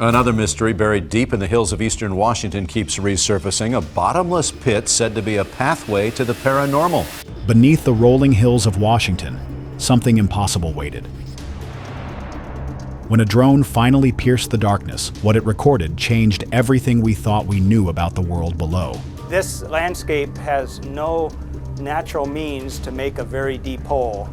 Another mystery buried deep in the hills of eastern Washington keeps resurfacing, a bottomless pit said to be a pathway to the paranormal. Beneath the rolling hills of Washington, something impossible waited. When a drone finally pierced the darkness, what it recorded changed everything we thought we knew about the world below. This landscape has no natural means to make a very deep hole.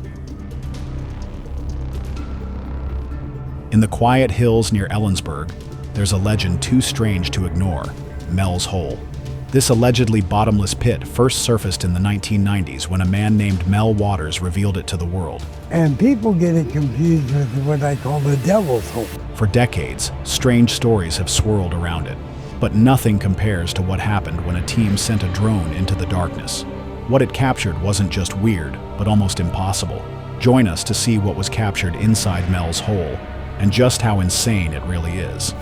In the quiet hills near Ellensburg, there's a legend too strange to ignore: Mel's Hole. This allegedly bottomless pit first surfaced in the 1990s when a man named Mel Waters revealed it to the world. And people get it confused with what I call the Devil's Hole. For decades, strange stories have swirled around it. But nothing compares to what happened when a team sent a drone into the darkness. What it captured wasn't just weird, but almost impossible. Join us to see what was captured inside Mel's Hole, and just how insane it really is.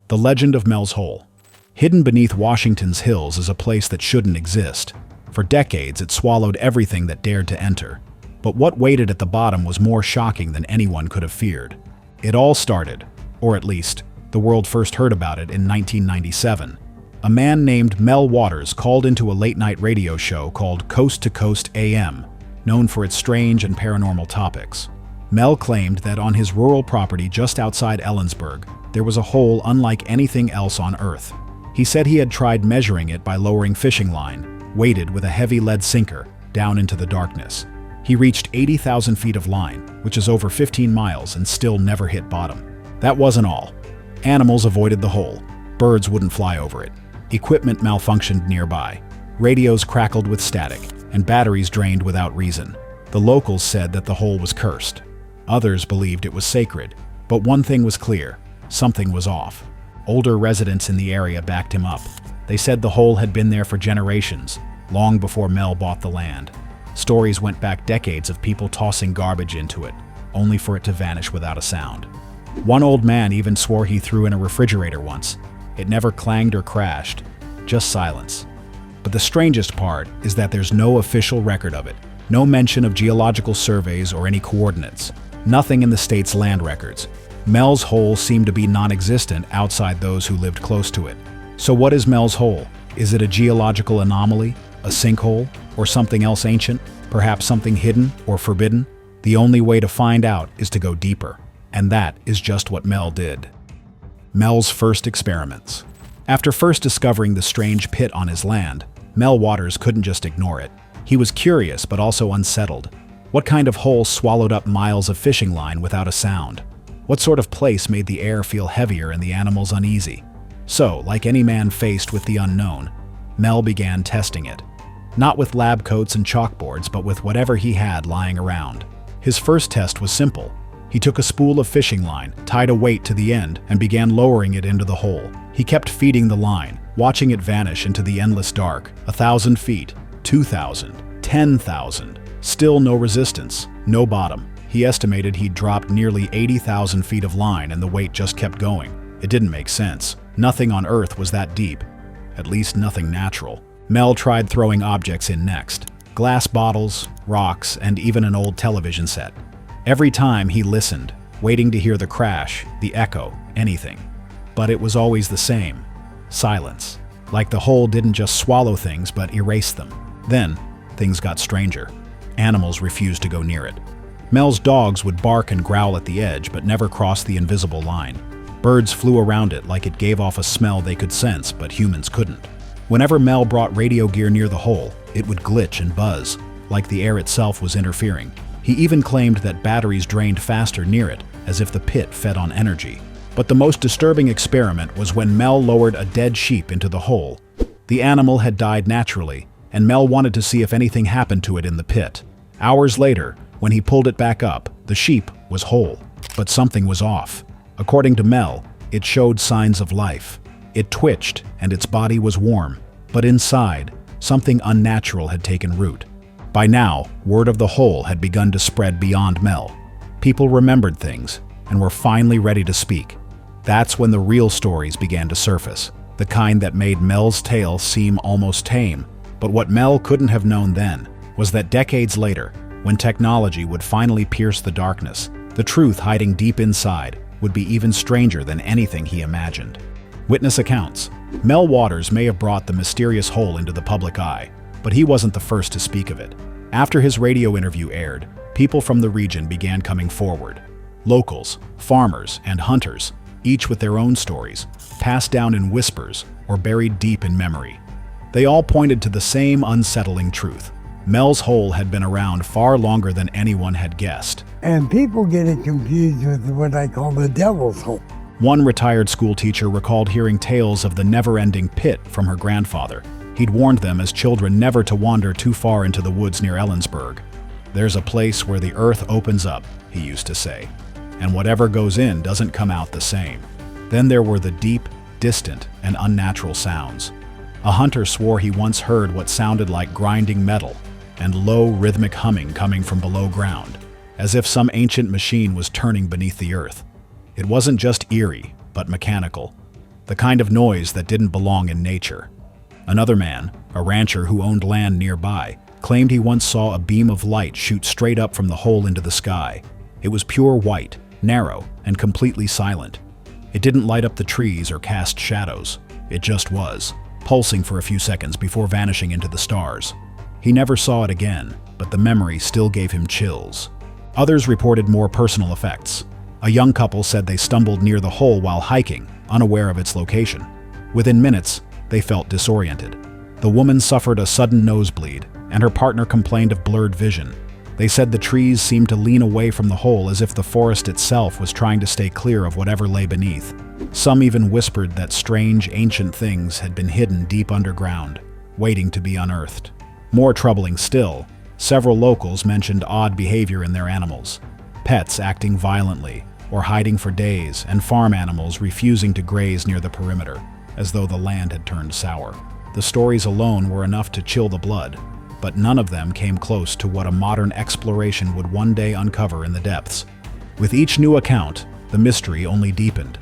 The legend of Mel's Hole. Hidden beneath Washington's hills is a place that shouldn't exist. For decades, it swallowed everything that dared to enter. But what waited at the bottom was more shocking than anyone could have feared. It all started, or at least, the world first heard about it in 1997. A man named Mel Waters called into a late-night radio show called Coast to Coast AM, known for its strange and paranormal topics. Mel claimed that on his rural property just outside Ellensburg, there was a hole unlike anything else on Earth. He said he had tried measuring it by lowering fishing line, weighted with a heavy lead sinker, down into the darkness. He reached 80,000 feet of line, which is over 15 miles, and still never hit bottom. That wasn't all. Animals avoided the hole. Birds wouldn't fly over it. Equipment malfunctioned nearby. Radios crackled with static, and batteries drained without reason. The locals said that the hole was cursed. Others believed it was sacred. But one thing was clear: something was off. Older residents in the area backed him up. They said the hole had been there for generations, long before Mel bought the land. Stories went back decades of people tossing garbage into it, only for it to vanish without a sound. One old man even swore he threw in a refrigerator once. It never clanged or crashed, just silence. But the strangest part is that there's no official record of it. No mention of geological surveys or any coordinates. Nothing in the state's land records. Mel's Hole seemed to be non-existent outside those who lived close to it. So what is Mel's Hole? Is it a geological anomaly, a sinkhole, or something else ancient? Perhaps something hidden or forbidden? The only way to find out is to go deeper. And that is just what Mel did. Mel's first experiments. After first discovering the strange pit on his land, Mel Waters couldn't just ignore it. He was curious but also unsettled. What kind of hole swallowed up miles of fishing line without a sound? What sort of place made the air feel heavier and the animals uneasy? So, like any man faced with the unknown, Mel began testing it. Not with lab coats and chalkboards, but with whatever he had lying around. His first test was simple. He took a spool of fishing line, tied a weight to the end, and began lowering it into the hole. He kept feeding the line, watching it vanish into the endless dark. 1,000 feet, 2,000, 10,000. Still no resistance, no bottom. He estimated he'd dropped nearly 80,000 feet of line and the weight just kept going. It didn't make sense. Nothing on Earth was that deep. At least nothing natural. Mel tried throwing objects in next. Glass bottles, rocks, and even an old television set. Every time he listened, waiting to hear the crash, the echo, anything. But it was always the same. Silence. Like the hole didn't just swallow things but erase them. Then, things got stranger. Animals refused to go near it. Mel's dogs would bark and growl at the edge but never cross the invisible line. Birds flew around it like it gave off a smell they could sense, but humans couldn't. Whenever Mel brought radio gear near the hole, it would glitch and buzz, like the air itself was interfering. He even claimed that batteries drained faster near it, as if the pit fed on energy. But the most disturbing experiment was when Mel lowered a dead sheep into the hole. The animal had died naturally, and Mel wanted to see if anything happened to it in the pit. Hours later, when he pulled it back up, the sheep was whole. But something was off. According to Mel, it showed signs of life. It twitched, and its body was warm. But inside, something unnatural had taken root. By now, word of the hole had begun to spread beyond Mel. People remembered things, and were finally ready to speak. That's when the real stories began to surface, the kind that made Mel's tale seem almost tame. But what Mel couldn't have known then was that decades later, when technology would finally pierce the darkness, the truth hiding deep inside would be even stranger than anything he imagined. Witness accounts. Mel Waters may have brought the mysterious hole into the public eye, but he wasn't the first to speak of it. After his radio interview aired, people from the region began coming forward. Locals, farmers, and hunters, each with their own stories, passed down in whispers or buried deep in memory. They all pointed to the same unsettling truth. Mel's hole had been around far longer than anyone had guessed. And people get it confused with what I call the devil's hole. One retired school teacher recalled hearing tales of the never-ending pit from her grandfather. He'd warned them as children never to wander too far into the woods near Ellensburg. "There's a place where the earth opens up," he used to say, "and whatever goes in doesn't come out the same." Then there were the deep, distant, and unnatural sounds. A hunter swore he once heard what sounded like grinding metal and low, rhythmic humming coming from below ground, as if some ancient machine was turning beneath the earth. It wasn't just eerie, but mechanical, the kind of noise that didn't belong in nature. Another man, a rancher who owned land nearby, claimed he once saw a beam of light shoot straight up from the hole into the sky. It was pure white, narrow, and completely silent. It didn't light up the trees or cast shadows. It just was, pulsing for a few seconds before vanishing into the stars. He never saw it again, but the memory still gave him chills. Others reported more personal effects. A young couple said they stumbled near the hole while hiking, unaware of its location. Within minutes, they felt disoriented. The woman suffered a sudden nosebleed, and her partner complained of blurred vision. They said the trees seemed to lean away from the hole as if the forest itself was trying to stay clear of whatever lay beneath. Some even whispered that strange, ancient things had been hidden deep underground, waiting to be unearthed. More troubling still, several locals mentioned odd behavior in their animals. Pets acting violently, or hiding for days, and farm animals refusing to graze near the perimeter, as though the land had turned sour. The stories alone were enough to chill the blood, but none of them came close to what a modern exploration would one day uncover in the depths. With each new account, the mystery only deepened.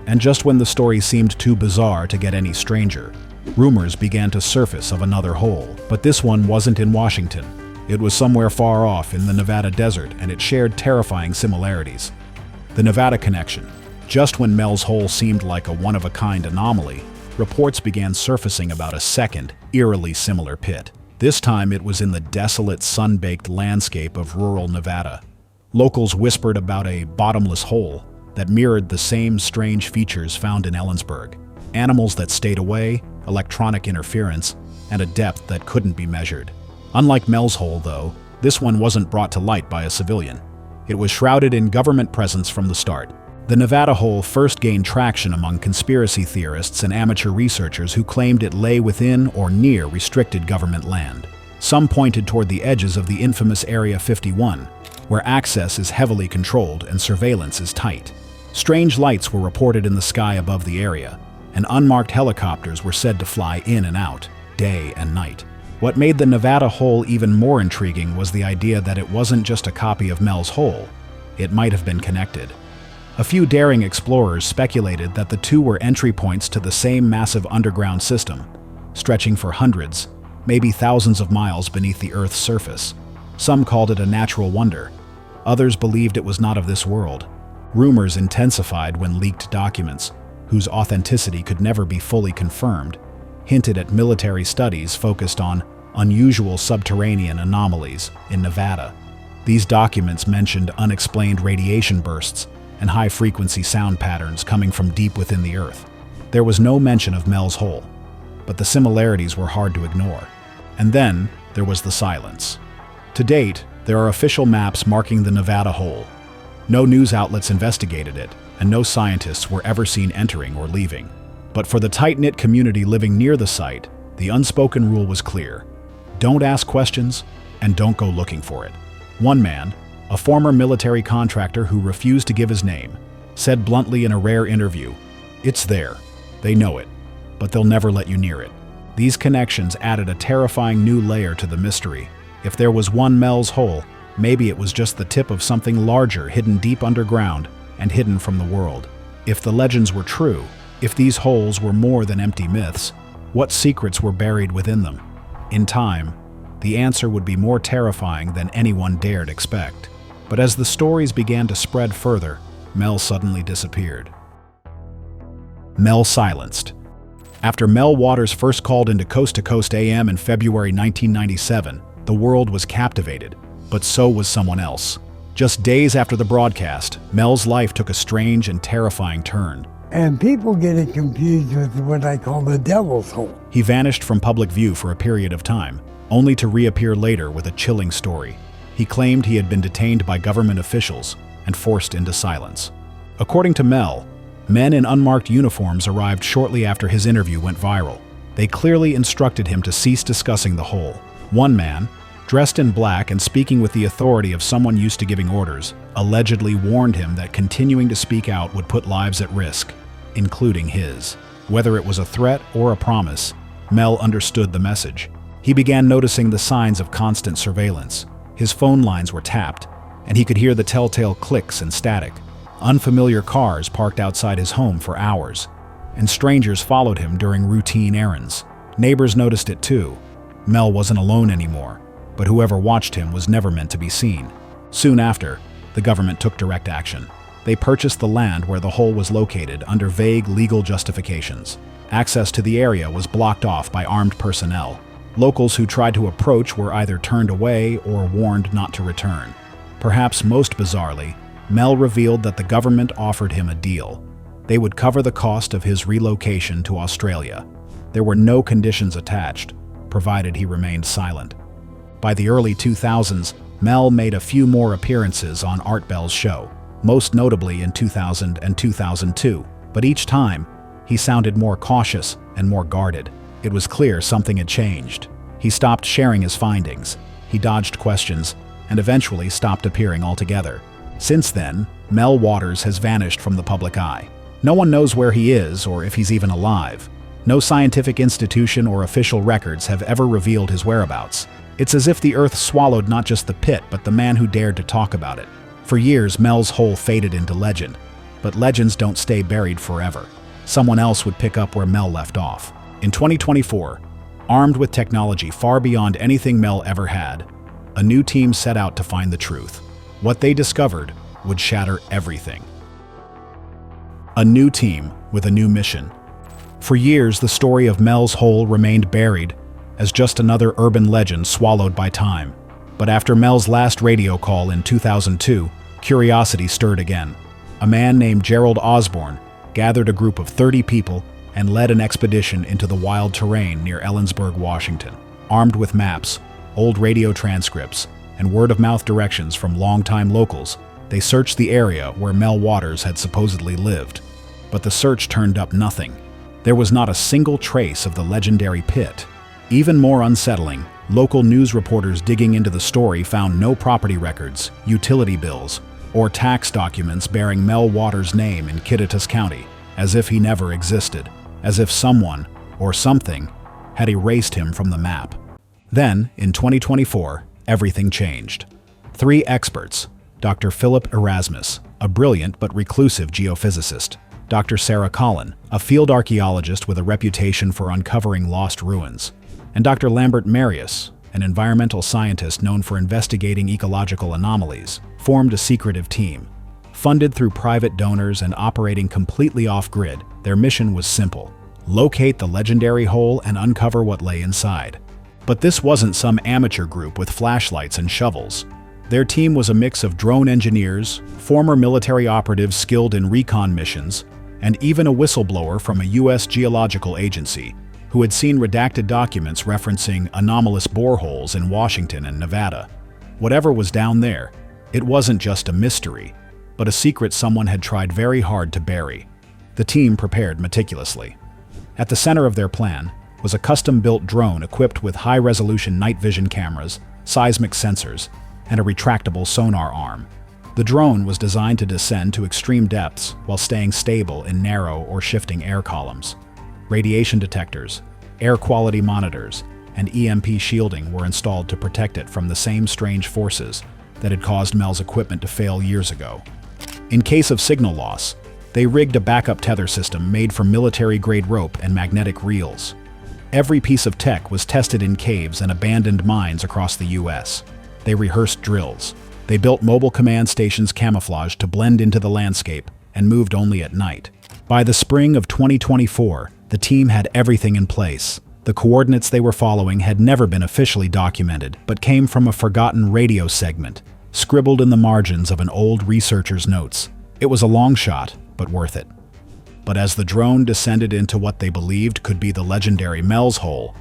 And just when the story seemed too bizarre to get any stranger, rumors began to surface of another hole. But this one wasn't in Washington. It was somewhere far off in the Nevada desert, and it shared terrifying similarities. The Nevada connection. Just when Mel's hole seemed like a one-of-a-kind anomaly, reports began surfacing about a second, eerily similar pit. This time it was in the desolate, sun-baked landscape of rural Nevada. Locals whispered about a bottomless hole that mirrored the same strange features found in Ellensburg. Animals that stayed away, electronic interference, and a depth that couldn't be measured. Unlike Mel's hole, though, this one wasn't brought to light by a civilian. It was shrouded in government presence from the start. The Nevada hole first gained traction among conspiracy theorists and amateur researchers who claimed it lay within or near restricted government land. Some pointed toward the edges of the infamous Area 51, where access is heavily controlled and surveillance is tight. Strange lights were reported in the sky above the area, and unmarked helicopters were said to fly in and out, day and night. What made the Nevada hole even more intriguing was the idea that it wasn't just a copy of Mel's hole. It might have been connected. A few daring explorers speculated that the two were entry points to the same massive underground system, stretching for hundreds, maybe thousands of miles beneath the Earth's surface. Some called it a natural wonder. Others believed it was not of this world. Rumors intensified when leaked documents, whose authenticity could never be fully confirmed, hinted at military studies focused on unusual subterranean anomalies in Nevada. These documents mentioned unexplained radiation bursts and high-frequency sound patterns coming from deep within the Earth. There was no mention of Mel's hole, but the similarities were hard to ignore. And then there was the silence. To date, there are official maps marking the Nevada hole. No news outlets investigated it, and no scientists were ever seen entering or leaving. But for the tight-knit community living near the site, the unspoken rule was clear. Don't ask questions, and don't go looking for it. One man, a former military contractor who refused to give his name, said bluntly in a rare interview, "It's there. They know it, but they'll never let you near it." These connections added a terrifying new layer to the mystery. If there was one Mel's hole, maybe it was just the tip of something larger hidden deep underground and hidden from the world. If the legends were true, if these holes were more than empty myths, what secrets were buried within them? In time, the answer would be more terrifying than anyone dared expect. But as the stories began to spread further, Mel suddenly disappeared. Mel silenced. After Mel Waters first called into Coast to Coast AM in February 1997, the world was captivated, but so was someone else. Just days after the broadcast, Mel's life took a strange and terrifying turn. And people get it confused with what I call the devil's hole. He vanished from public view for a period of time, only to reappear later with a chilling story. He claimed he had been detained by government officials and forced into silence. According to Mel, men in unmarked uniforms arrived shortly after his interview went viral. They clearly instructed him to cease discussing the hole. One man, dressed in black and speaking with the authority of someone used to giving orders, allegedly warned him that continuing to speak out would put lives at risk, including his. Whether it was a threat or a promise, Mel understood the message. He began noticing the signs of constant surveillance. His phone lines were tapped, and he could hear the telltale clicks and static. Unfamiliar cars parked outside his home for hours, and strangers followed him during routine errands. Neighbors noticed it too. Mel wasn't alone anymore, but whoever watched him was never meant to be seen. Soon after, the government took direct action. They purchased the land where the hole was located under vague legal justifications. Access to the area was blocked off by armed personnel. Locals who tried to approach were either turned away or warned not to return. Perhaps most bizarrely, Mel revealed that the government offered him a deal. They would cover the cost of his relocation to Australia. There were no conditions attached, provided he remained silent. By the early 2000s, Mel made a few more appearances on Art Bell's show, most notably in 2000 and 2002, but each time, he sounded more cautious and more guarded. It was clear something had changed. He stopped sharing his findings, he dodged questions, and eventually stopped appearing altogether. Since then, Mel Waters has vanished from the public eye. No one knows where he is or if he's even alive. No scientific institution or official records have ever revealed his whereabouts. It's as if the earth swallowed not just the pit, but the man who dared to talk about it. For years, Mel's hole faded into legend, but legends don't stay buried forever. Someone else would pick up where Mel left off. In 2024, armed with technology far beyond anything Mel ever had, a new team set out to find the truth. What they discovered would shatter everything. A new team with a new mission. For years, the story of Mel's hole remained buried as just another urban legend swallowed by time. But after Mel's last radio call in 2002, curiosity stirred again. A man named Gerald Osborne gathered a group of 30 people and led an expedition into the wild terrain near Ellensburg, Washington. Armed with maps, old radio transcripts, and word-of-mouth directions from longtime locals, they searched the area where Mel Waters had supposedly lived. But the search turned up nothing. There was not a single trace of the legendary pit. Even more unsettling, local news reporters digging into the story found no property records, utility bills, or tax documents bearing Mel Waters' name in Kittitas County, as if he never existed, as if someone, or something, had erased him from the map. Then, in 2024, everything changed. Three experts, Dr. Philip Erasmus, a brilliant but reclusive geophysicist, Dr. Sarah Collin, a field archaeologist with a reputation for uncovering lost ruins, and Dr. Lambert Marius, an environmental scientist known for investigating ecological anomalies, formed a secretive team. Funded through private donors and operating completely off-grid, their mission was simple: locate the legendary hole and uncover what lay inside. But this wasn't some amateur group with flashlights and shovels. Their team was a mix of drone engineers, former military operatives skilled in recon missions, and even a whistleblower from a U.S. geological agency who had seen redacted documents referencing anomalous boreholes in Washington and Nevada. Whatever was down there, it wasn't just a mystery, but a secret someone had tried very hard to bury. The team prepared meticulously. At the center of their plan was a custom-built drone equipped with high-resolution night vision cameras, seismic sensors, and a retractable sonar arm. The drone was designed to descend to extreme depths while staying stable in narrow or shifting air columns. Radiation detectors, air quality monitors, and EMP shielding were installed to protect it from the same strange forces that had caused Mel's equipment to fail years ago. In case of signal loss, they rigged a backup tether system made from military-grade rope and magnetic reels. Every piece of tech was tested in caves and abandoned mines across the U.S. They rehearsed drills, They built mobile command stations camouflaged to blend into the landscape and moved only at night. By the spring of 2024, the team had everything in place. The coordinates they were following had never been officially documented, but came from a forgotten radio segment, scribbled in the margins of an old researcher's notes. It was a long shot, but worth it. But as the drone descended into what they believed could be the legendary Mel's Hole,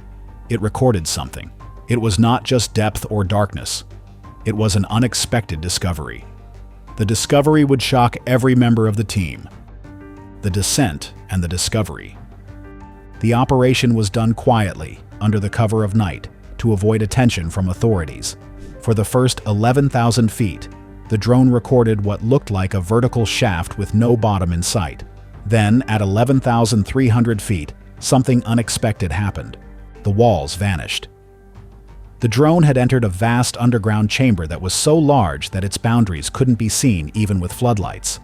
it recorded something. It was not just depth or darkness. It was an unexpected discovery. The discovery would shock every member of the team. The descent and the discovery. The operation was done quietly, under the cover of night, to avoid attention from authorities. For the first 11,000 feet, the drone recorded what looked like a vertical shaft with no bottom in sight. Then, at 11,300 feet, something unexpected happened. The walls vanished. The drone had entered a vast underground chamber that was so large that its boundaries couldn't be seen even with floodlights.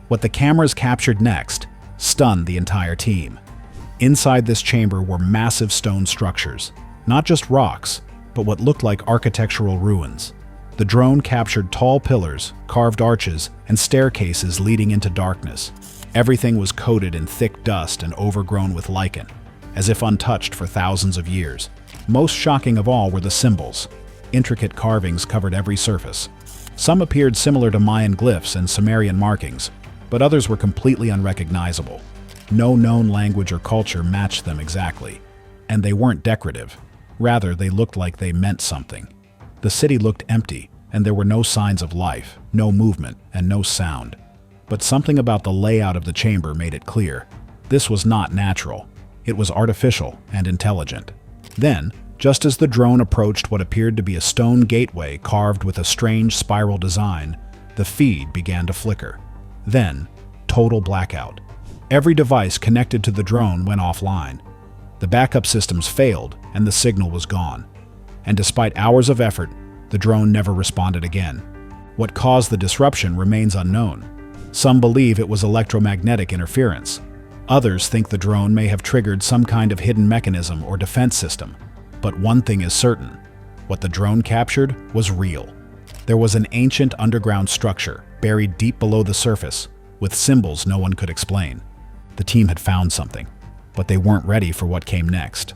What the cameras captured next stunned the entire team. Inside this chamber were massive stone structures, not just rocks, but what looked like architectural ruins. The drone captured tall pillars, carved arches, and staircases leading into darkness. Everything was coated in thick dust and overgrown with lichen, as if untouched for thousands of years. Most shocking of all were the symbols. Intricate carvings covered every surface. Some appeared similar to Mayan glyphs and Sumerian markings, but others were completely unrecognizable. No known language or culture matched them exactly, and they weren't decorative. Rather, they looked like they meant something. The city looked empty, and there were no signs of life, no movement, and no sound. But something about the layout of the chamber made it clear. This was not natural. It was artificial and intelligent. Then, just as the drone approached what appeared to be a stone gateway carved with a strange spiral design, the feed began to flicker. Then, total blackout. Every device connected to the drone went offline. The backup systems failed, and the signal was gone. And despite hours of effort, the drone never responded again. What caused the disruption remains unknown. Some believe it was electromagnetic interference. Others think the drone may have triggered some kind of hidden mechanism or defense system. But one thing is certain. What the drone captured was real. There was an ancient underground structure, buried deep below the surface, with symbols no one could explain. The team had found something, but they weren't ready for what came next.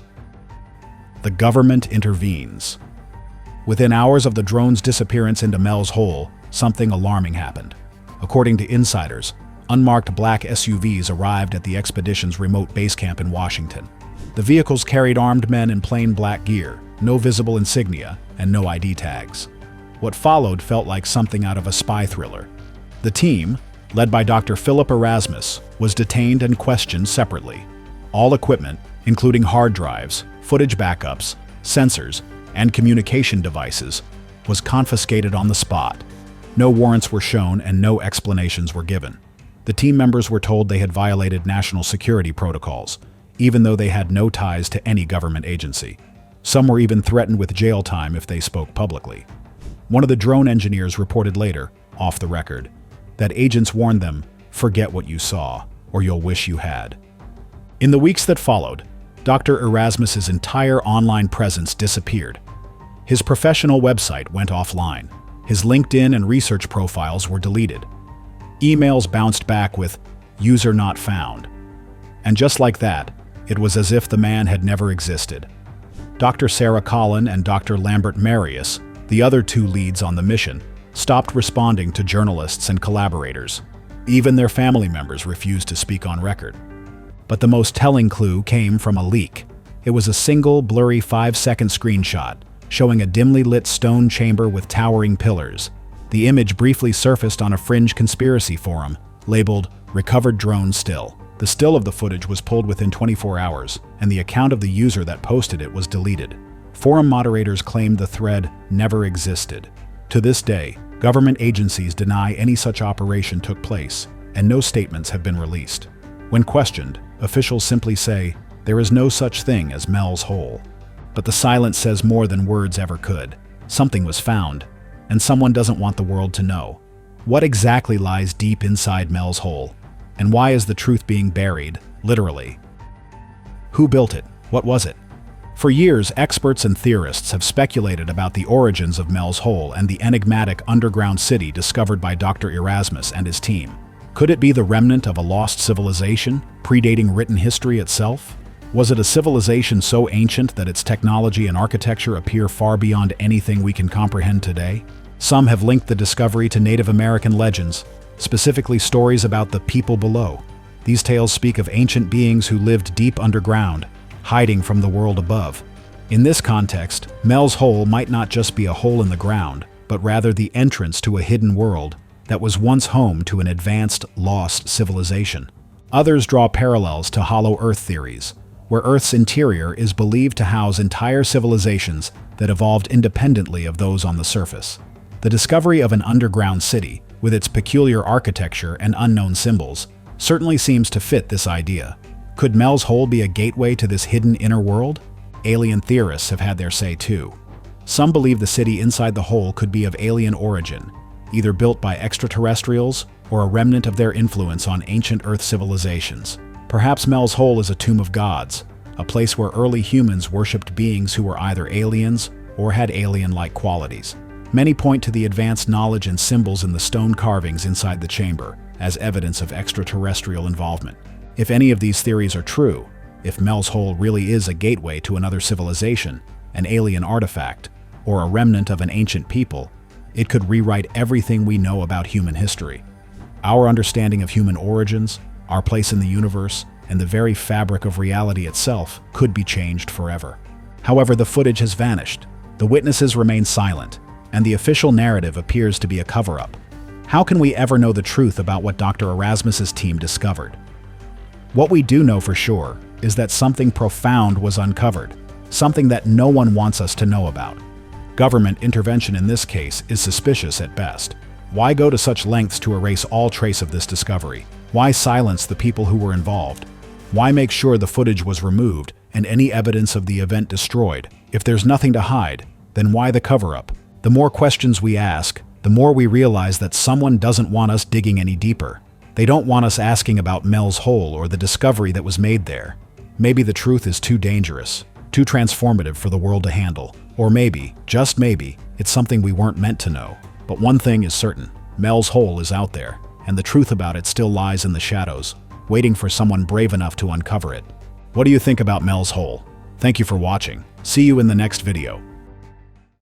The government intervenes. Within hours of the drone's disappearance into Mel's Hole, something alarming happened. According to insiders, unmarked black SUVs arrived at the expedition's remote base camp in Washington. The vehicles carried armed men in plain black gear, no visible insignia, and no ID tags. What followed felt like something out of a spy thriller. The team, led by Dr. Philip Erasmus, was detained and questioned separately. All equipment, including hard drives, footage backups, sensors, and communication devices, was confiscated on the spot. No warrants were shown and no explanations were given. The team members were told they had violated national security protocols, even though they had no ties to any government agency. Some were even threatened with jail time if they spoke publicly. One of the drone engineers reported later, off the record, that agents warned them, "Forget what you saw, or you'll wish you had." In the weeks that followed, Dr. Erasmus's entire online presence disappeared. His professional website went offline. His LinkedIn and research profiles were deleted. Emails bounced back with "user not found." And just like that, it was as if the man had never existed. Dr. Sarah Collin and Dr. Lambert Marius, the other two leads on the mission, stopped responding to journalists and collaborators. Even their family members refused to speak on record. But the most telling clue came from a leak. It was a single, blurry 5-second screenshot showing a dimly lit stone chamber with towering pillars. The image briefly surfaced on a fringe conspiracy forum, labeled "Recovered Drone Still." The still of the footage was pulled within 24 hours, and the account of the user that posted it was deleted. Forum moderators claimed the thread never existed. To this day, government agencies deny any such operation took place, and no statements have been released. When questioned, officials simply say, "There is no such thing as Mel's Hole." But the silence says more than words ever could. Something was found, and someone doesn't want the world to know. What exactly lies deep inside Mel's Hole? And why is the truth being buried, literally? Who built it? What was it? For years, experts and theorists have speculated about the origins of Mel's Hole and the enigmatic underground city discovered by Dr. Erasmus and his team. Could it be the remnant of a lost civilization, predating written history itself? Was it a civilization so ancient that its technology and architecture appear far beyond anything we can comprehend today? Some have linked the discovery to Native American legends, specifically stories about the people below. These tales speak of ancient beings who lived deep underground, hiding from the world above. In this context, Mel's Hole might not just be a hole in the ground, but rather the entrance to a hidden world that was once home to an advanced, lost civilization. Others draw parallels to Hollow Earth theories, where Earth's interior is believed to house entire civilizations that evolved independently of those on the surface. The discovery of an underground city, with its peculiar architecture and unknown symbols, certainly seems to fit this idea. Could Mel's Hole be a gateway to this hidden inner world? Alien theorists have had their say too. Some believe the city inside the hole could be of alien origin, either built by extraterrestrials or a remnant of their influence on ancient Earth civilizations. Perhaps Mel's Hole is a tomb of gods, a place where early humans worshipped beings who were either aliens or had alien-like qualities. Many point to the advanced knowledge and symbols in the stone carvings inside the chamber as evidence of extraterrestrial involvement. If any of these theories are true, if Mel's Hole really is a gateway to another civilization, an alien artifact, or a remnant of an ancient people, it could rewrite everything we know about human history. Our understanding of human origins, our place in the universe, and the very fabric of reality itself could be changed forever. However, the footage has vanished, the witnesses remain silent, and the official narrative appears to be a cover-up. How can we ever know the truth about what Dr. Erasmus's team discovered? What we do know for sure is that something profound was uncovered, something that no one wants us to know about. Government intervention in this case is suspicious at best. Why go to such lengths to erase all trace of this discovery? Why silence the people who were involved? Why make sure the footage was removed and any evidence of the event destroyed? If there's nothing to hide, then why the cover-up? The more questions we ask, the more we realize that someone doesn't want us digging any deeper. They don't want us asking about Mel's Hole or the discovery that was made there. Maybe the truth is too dangerous, too transformative for the world to handle. Or maybe, just maybe, it's something we weren't meant to know. But one thing is certain, Mel's Hole is out there, and the truth about it still lies in the shadows, waiting for someone brave enough to uncover it. What do you think about Mel's Hole? Thank you for watching. See you in the next video.